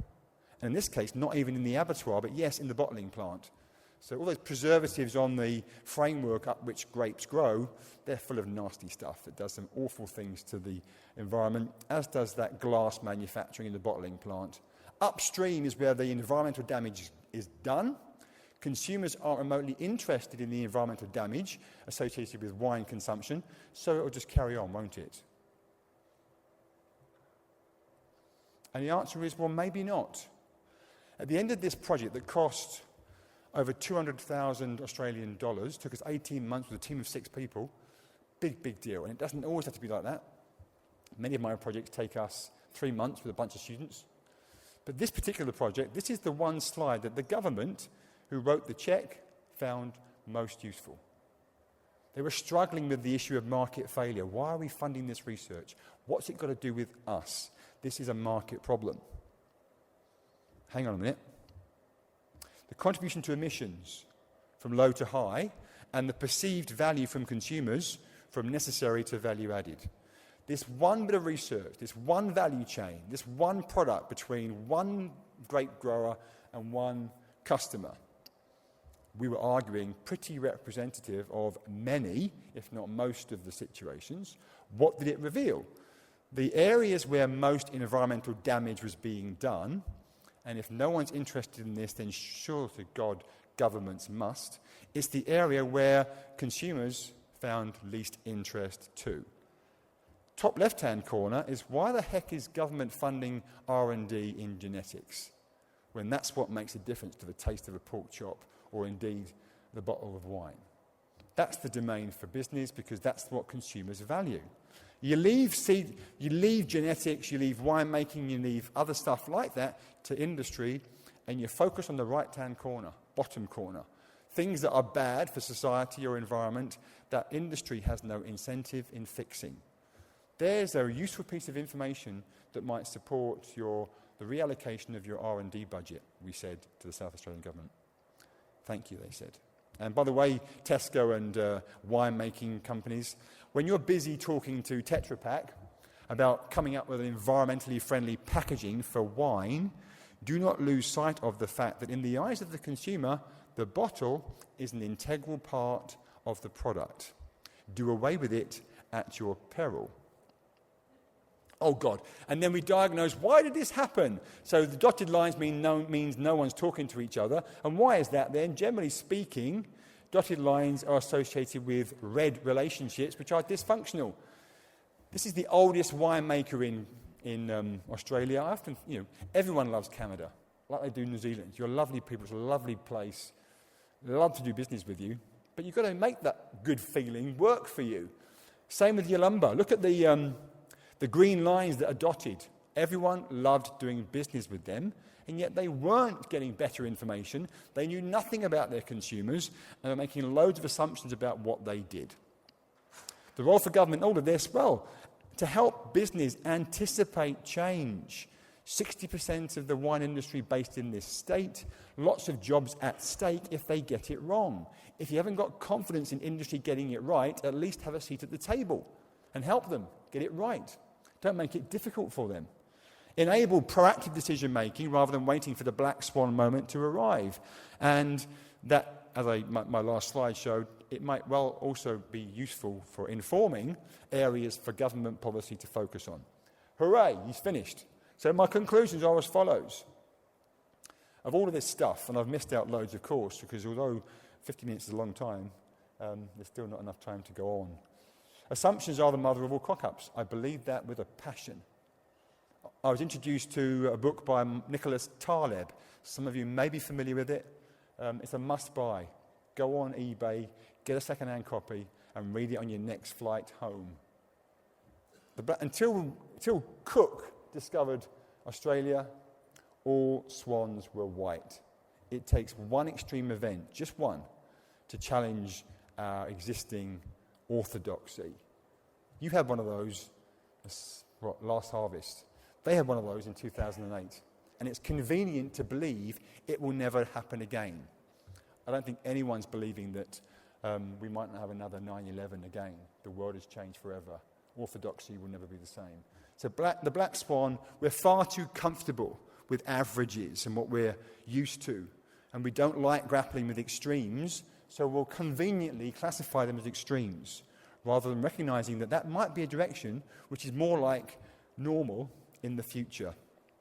And in this case, not even in the abattoir, but yes, in the bottling plant. So all those preservatives on the framework up which grapes grow, they're full of nasty stuff that does some awful things to the environment, as does that glass manufacturing in the bottling plant. Upstream is where the environmental damage is done. Consumers aren't remotely interested in the environmental damage associated with wine consumption, so it'll just carry on, won't it? And the answer is, well, maybe not. At the end of this project that cost over 200,000 Australian dollars, took us 18 months with a team of 6 people, big deal. And it doesn't always have to be like that. Many of my projects take us 3 months with a bunch of students. But this particular project, this is the one slide that the government who wrote the cheque found most useful. They were struggling with the issue of market failure. Why are we funding this research? What's it got to do with us? This is a market problem. Hang on a minute. The contribution to emissions from low to high and the perceived value from consumers from necessary to value added. This one bit of research, this one value chain, this one product between one grape grower and one customer, we were arguing pretty representative of many, if not most, of the situations. What did it reveal? The areas where most environmental damage was being done, and if no one's interested in this, then sure to God, governments must, it's the area where consumers found least interest too. Top left-hand corner is why the heck is government funding R&D in genetics, when that's what makes a difference to the taste of a pork chop or indeed the bottle of wine. That's the domain for business because that's what consumers value. You leave genetics, you leave winemaking, you leave other stuff like that to industry, and you focus on the right-hand corner, bottom corner. Things that are bad for society or environment that industry has no incentive in fixing. There's a useful piece of information that might support the reallocation of your R&D budget, we said to the South Australian government. Thank you, they said. And by the way, Tesco and winemaking companies, when you're busy talking to Tetra Pak about coming up with an environmentally friendly packaging for wine, do not lose sight of the fact that in the eyes of the consumer, the bottle is an integral part of the product. Do away with it at your peril. Oh God. And then we diagnose, why did this happen? So the dotted lines means no one's talking to each other. And why is that then? Generally speaking, dotted lines are associated with red relationships, which are dysfunctional. This is the oldest winemaker in Australia. I often, everyone loves Canada, like they do New Zealand. You're lovely people. It's a lovely place. They love to do business with you. But you've got to make that good feeling work for you. Same with Yalumba. Look at the green lines that are dotted. Everyone loved doing business with them, and yet they weren't getting better information. They knew nothing about their consumers, and were making loads of assumptions about what they did. The role for government in all of this, well, to help business anticipate change. 60% of the wine industry based in this state, lots of jobs at stake if they get it wrong. If you haven't got confidence in industry getting it right, at least have a seat at the table and help them get it right. Don't make it difficult for them. Enable proactive decision-making rather than waiting for the black swan moment to arrive. And that, as my last slide showed, it might well also be useful for informing areas for government policy to focus on. Hooray, he's finished. So my conclusions are as follows. Of all of this stuff, and I've missed out loads, of course, because although 50 minutes is a long time, there's still not enough time to go on. Assumptions are the mother of all cock-ups. I believe that with a passion. I was introduced to a book by Nicholas Taleb. Some of you may be familiar with it. It's a must-buy. Go on eBay, get a second-hand copy, and read it on your next flight home. Until Cook discovered Australia, all swans were white. It takes one extreme event, just one, to challenge our existing orthodoxy. You had one of those last harvest. They had one of those in 2008. And it's convenient to believe it will never happen again. I don't think anyone's believing that we might not have another 9/11 again. The world has changed forever. Orthodoxy will never be the same. So the black swan, we're far too comfortable with averages and what we're used to. And we don't like grappling with extremes, so we'll conveniently classify them as extremes, rather than recognizing that that might be a direction which is more like normal in the future.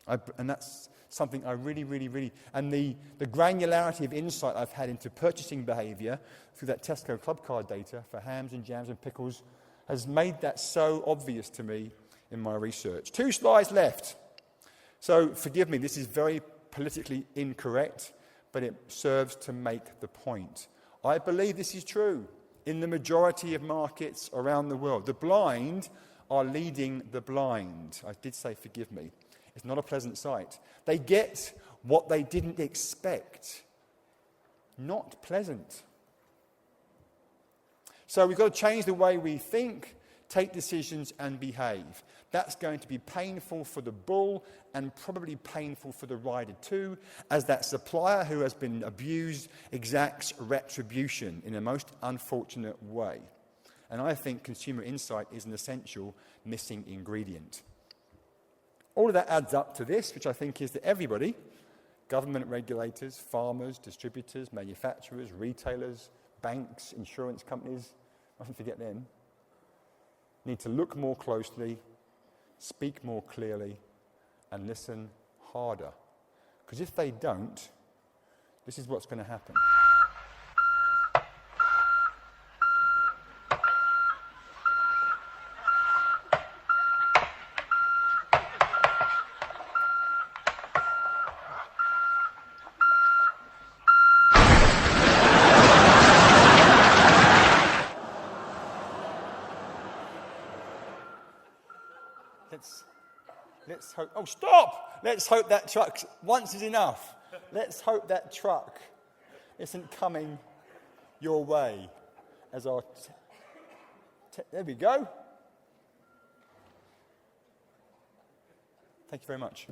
And that's something I really... And the granularity of insight I've had into purchasing behaviour through that Tesco Club Card data for hams and jams and pickles has made that so obvious to me in my research. 2 slides left. So forgive me, this is very politically incorrect, but it serves to make the point. I believe this is true in the majority of markets around the world. The blind are leading the blind. I did say forgive me. It's not a pleasant sight. They get what they didn't expect. Not pleasant. So we've got to change the way we think, take decisions and behave. that's going to be painful for the bull and probably painful for the rider too, as that supplier who has been abused exacts retribution in a most unfortunate way. And I think consumer insight is an essential missing ingredient. All of that adds up to this, which I think is that everybody, government regulators, farmers, distributors, manufacturers, retailers, banks, insurance companies, mustn't forget them, need to look more closely, speak more clearly, and listen harder. Because if they don't, this is what's going to happen. Let's hope. Oh, stop! Let's hope that truck, once is enough. Let's hope that truck isn't coming your way as our. There we go. Thank you very much.